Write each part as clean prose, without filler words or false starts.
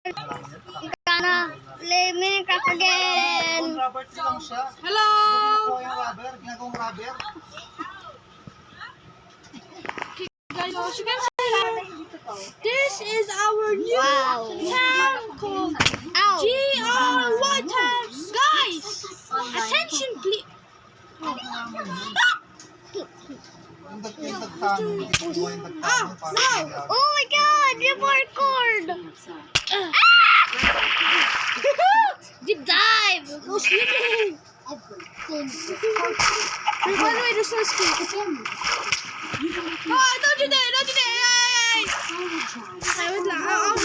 Gonna play Minecraft again. Hello! Guys, as you can see, this is our new town called GR1 Town. Guys, attention please. Oh my god, you parkour! Deep dive! Go swimming! By the way, there's no ski. Oh, don't you dare! Don't you dare! Ay! Wait lang. I'll have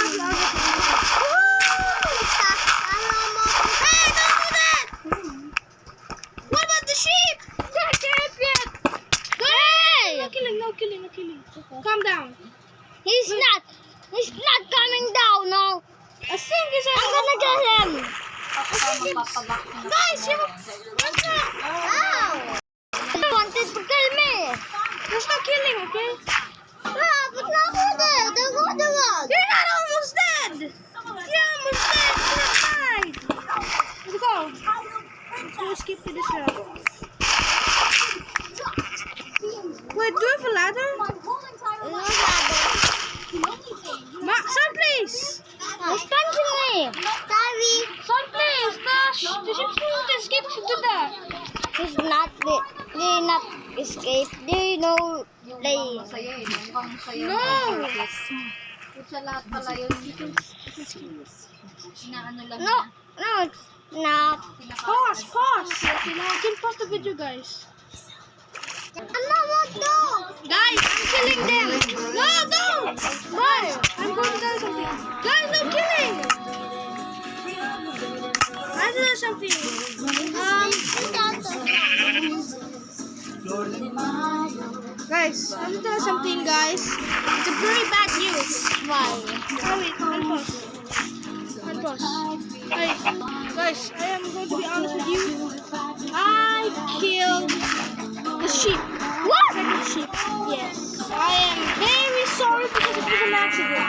Hey, don't do that! What about the sheep? Not sheep yet! Hey! No killing, no killing, no killing. Calm down. He's not coming down, no. I think it's I'm gonna get him. Guys, what's that? Ow! He wanted to kill me. There's no killing, okay? Ah, but not good. The other one. You're not almost dead! You're almost dead! You're not died! Let's go! Let's skip to this level. Wait, do you have a ladder? No ladder. Son, please! He's punching me. Sorry. Son, please! The ship's going to escape to that. He's not. They not escape. They know play. No! Sa lahat pala yun. Inaano lang No, no, it's not. Pause! I can pause the video, guys. Another dog. Guys, I'm killing them! No, don't! Guys, I'm going to do something. Guys, no killing! I have to do something. Guys, I have to do something, guys. It's a very bad news. Why? Oh, wait, unpause. Hey, guys, I am going to be honest with you. I killed the sheep. What? Second sheep. Yes. I am very sorry because it was an accident.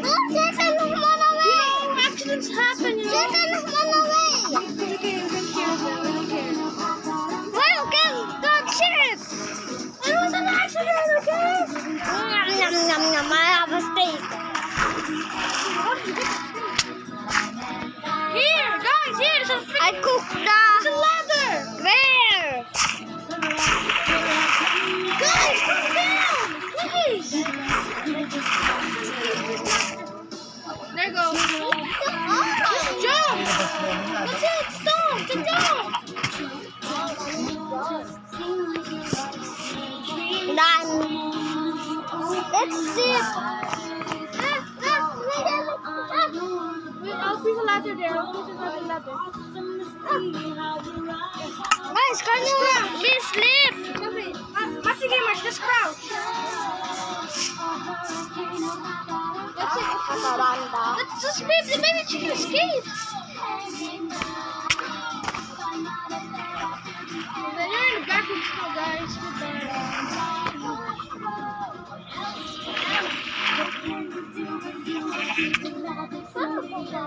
Oh, Satan, run away. You know, accidents happen, you know. Satan, run away. It's okay, I don't care. I don't care. Welcome, God ship. It was an accident, okay? Yum, yum, yum, yum. I have a steak. Here, guys, here, there's a I cooked there's a the... ladder. Where? Guys, come down, please. There you go. Just jump. That's it, stop, just jump. Done. Let's see. Wait, I'll place a ladder there. I'll place another ladder. Guys, can you please sleep? Okay, Maxi Gamers, just crouch. That's it. Let's just maybe she can escape. They're in the bathroom still, guys.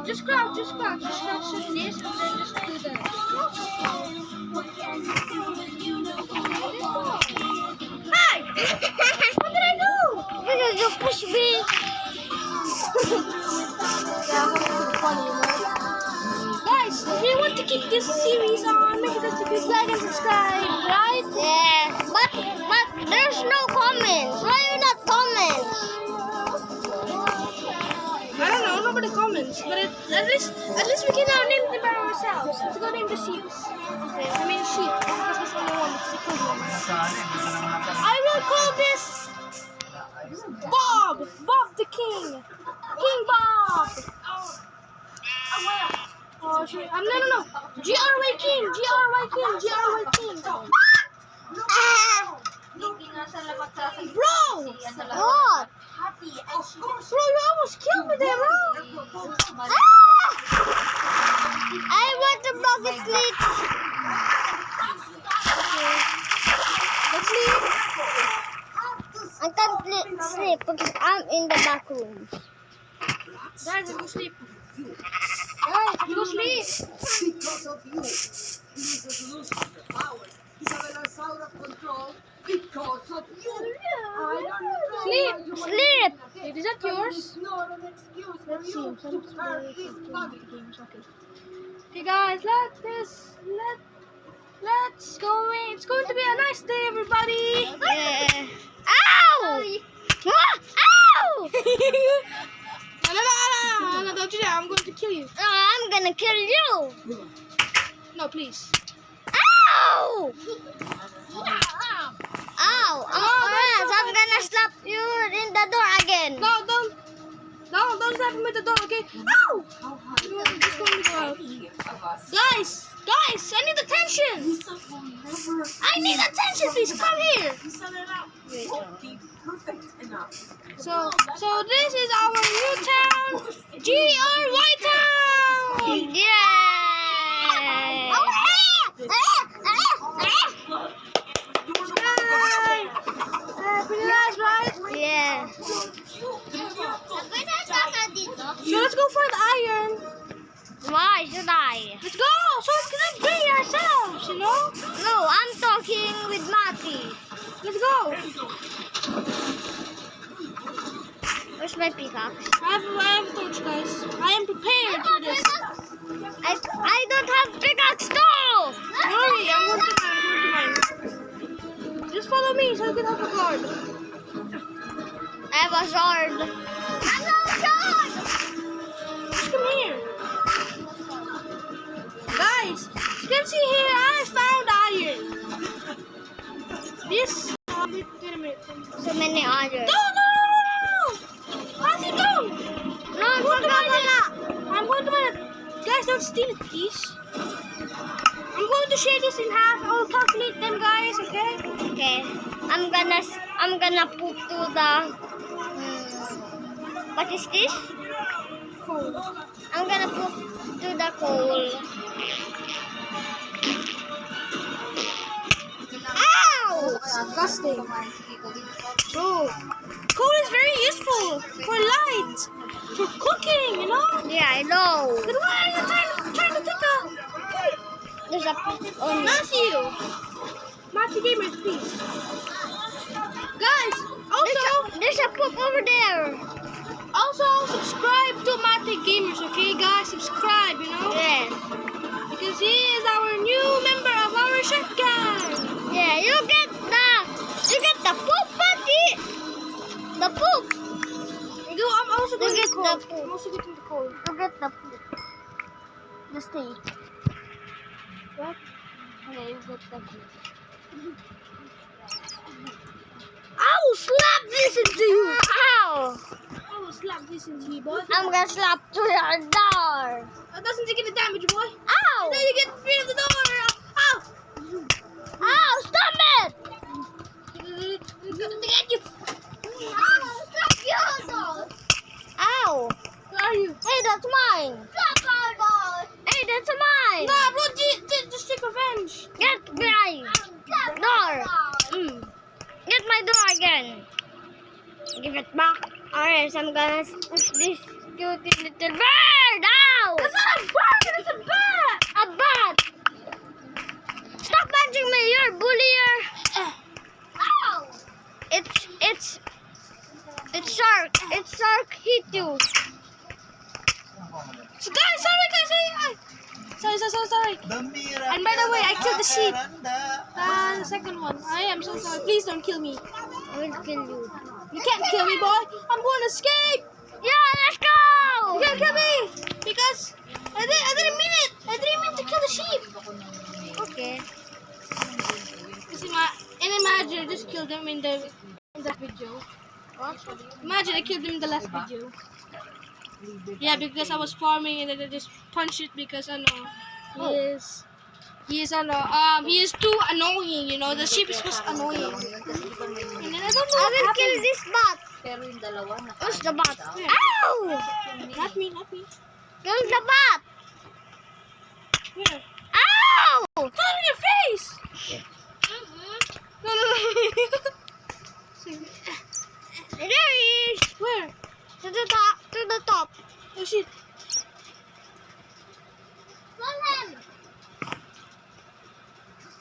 Just crouch like this, and then just do that. Hey! What did I do? Because you push me. Guys, if you want to keep this series on, make sure to click like and subscribe, right? Yeah, but there's no comments. Why are not comments? I don't know, nobody comments, but at least we can now name them by ourselves. Let's go name the sheep. I mean sheep, because there's only one, because they killed one. I will call this Bob the King. King Bob. Oh shit, no. GRY King. Bro! What? Bro, you almost killed me there, bro! I want the bucket list. Let's leave. I can't sleep because I'm in the back room. Guys, go sleep. Guys, go sleep. Because of you. He needs a solution to the powers. Isabel is out of control because of you. I don't know Sleep. why you were Sleep. doing Is that but yours? it's not an excuse for Let's see. you Some to hurt this body. Okay, guys, let's go in. It's going to be a nice day, everybody. Yeah. Ow! Ow! No, don't do that. I'm going to kill you. I'm gonna kill you. No, please. Ow! Ow! I'm gonna slap you in the door again. No, don't slap him with the door, okay? Ow! I'm just going to go out. Guys, I need attention. I need attention, please come here. So this is our new town, GRY Town. Yeah! Pretty nice, right? Yeah. So let's go find iron. Why should I? Let's go, so we can upgrade ourselves, you know? No, I'm talking with Mati. Let's go. Where's my pickaxe? I have a torch, guys. I am prepared for this. I don't have pickaxe too. Hurry, I'm going to mine. Just follow me so I can have a guard. I have a sword. I have a sword. Just come here. Guys, you can see here, I found iron. This, wait a minute. So many others. No! How's it go? No, I'm going to mine it. Guys, don't steal it, please. I'm going to share this in half. I'll calculate them, guys, okay? Okay. I'm gonna put to the. What is this? Cool. I'm gonna put to the coal. Ow! Disgusting. Bro, coal is very useful for light, for cooking, you know? Yeah, I know. But why are you trying to take a... There's a put on. Matthew Gamers, please. Guys, also, There's a poop over there. subscribe to Matthew Gamers, okay, guys? Subscribe, you know? Yes. Because he is our new member of our shotgun. Yeah, you get the poop, buddy. The poop. I'm also You getting get the coal. the poop. I'm also getting the coal. You get the poop. The steak. What? Yeah, you get the poop. I will slap this into you. Ow! I will slap this into you, boy. I'm gonna slap to your door. That doesn't take any damage, boy. Ow! And then you get rid of the door. Ow! Ow! Stop it! Get you. Ow! Stop your door. Ow! Where are you? Hey, that's mine. Stop our door. Hey, that's mine. Nah, bro, just take revenge. Get my door. Get my door again. Give it back. Or else I'm gonna push this cute little bird. Ow! That's not a bird, it's a bat. A bat. Stop punching me, you're a bullier. Ow! It's shark. It's shark hit you. So guys, sorry. And by the way, I killed the sheep. The second one. I am so sorry. Please don't kill me. I will kill you. You can't kill me, boy. I'm going to escape. Yeah, let's go. You can't kill me because I didn't mean it. I didn't mean to kill the sheep. Okay. Imagine I just killed him in the video. What? Imagine I killed him in the last video. Yeah, because I was farming and then I just punched it because I know he is too annoying, you know. The sheep is just annoying. And then I don't know I what will happened. kill this bat. Pero yung dalawa na. Where's the bat? Yeah. Ow! Not me. Kill the bat. Where? Ow! Fall in your face! No. There he is. Where? To the top. To the top. Oh shit.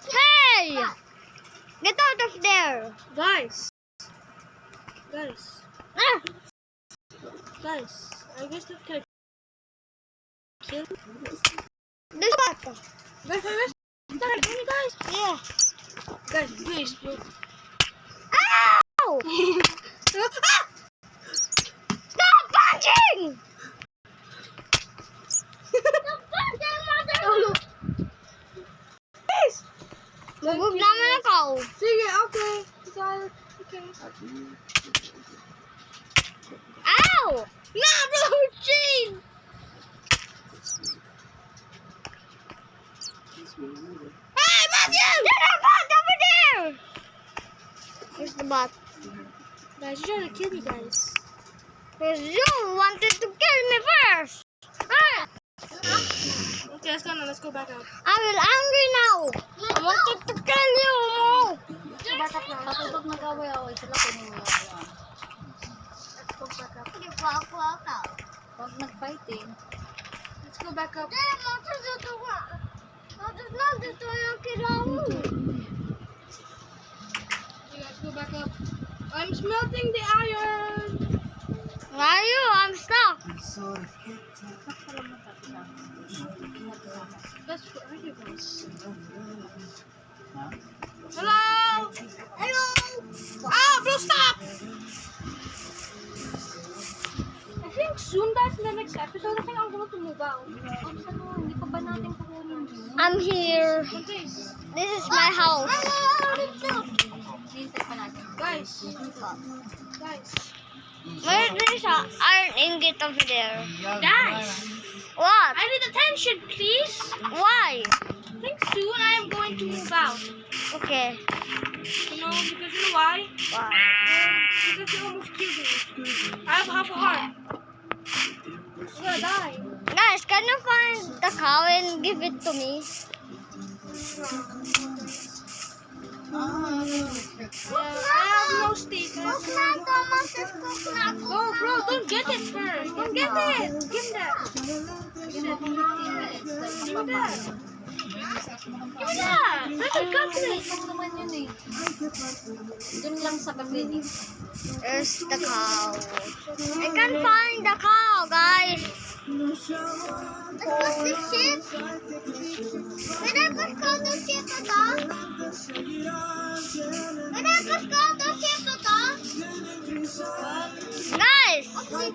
Hey! Get out of there! Guys, Ah! I guess that can kill. This what? Guys, guys. Yeah. Guys, please, bro. Ow! Stop punching! Stop punching, mother! Please. Mabog naman ako. Sige, okay. Okay. Ow! Nah, bro, chain. Hey, Matthew! There's a bot over there! Where's the bot? Guys, you're trying to kill me, guys. Because you wanted to kill me first! Ah! Okay, let's go back up. I will angry now! I wanted to kill you! Back up na. Patutog nag-away-away sila kung yung Let's go back up. pag nag-fighting. Let's go back up. Yeah, let's go back up. I'm smelting the iron. Why are you? I'm stuck. That's what are you guys? Hello? Hello? Ah, bro, stop! I think soon, guys, in the next episode, I think I'm going to move out. Hindi pa ba natin kukunin yun? I'm here. Guys, This is my house. Hintay pa natin. guys, There's a iron ingot over there. guys, What? I need attention, please. Why? I think soon I am going to move out. Okay. Because you know why? Why? Because you almost killed me. I have half a heart. I'm gonna die. Guys, can you find the cow and give it to me? I have no steak. No, bro, don't get it first. Don't get it. Give me that. Give me that. Give me that. That's a calculate. Lang naman yun eh. Doon lang sa pag-clinic. There's the cow. I can't find the cow, guys. What's the ship? When I was called the ship at all? When I was called the ship at all? Guys,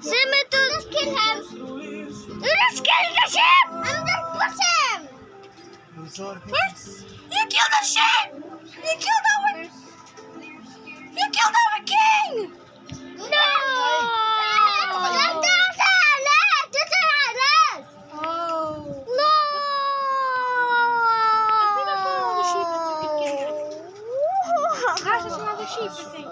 see me to kill him. You just killed the ship. I'm just pushing. You killed the ship. You killed our king. No. Oh. No! Guys, there's another sheep, I think.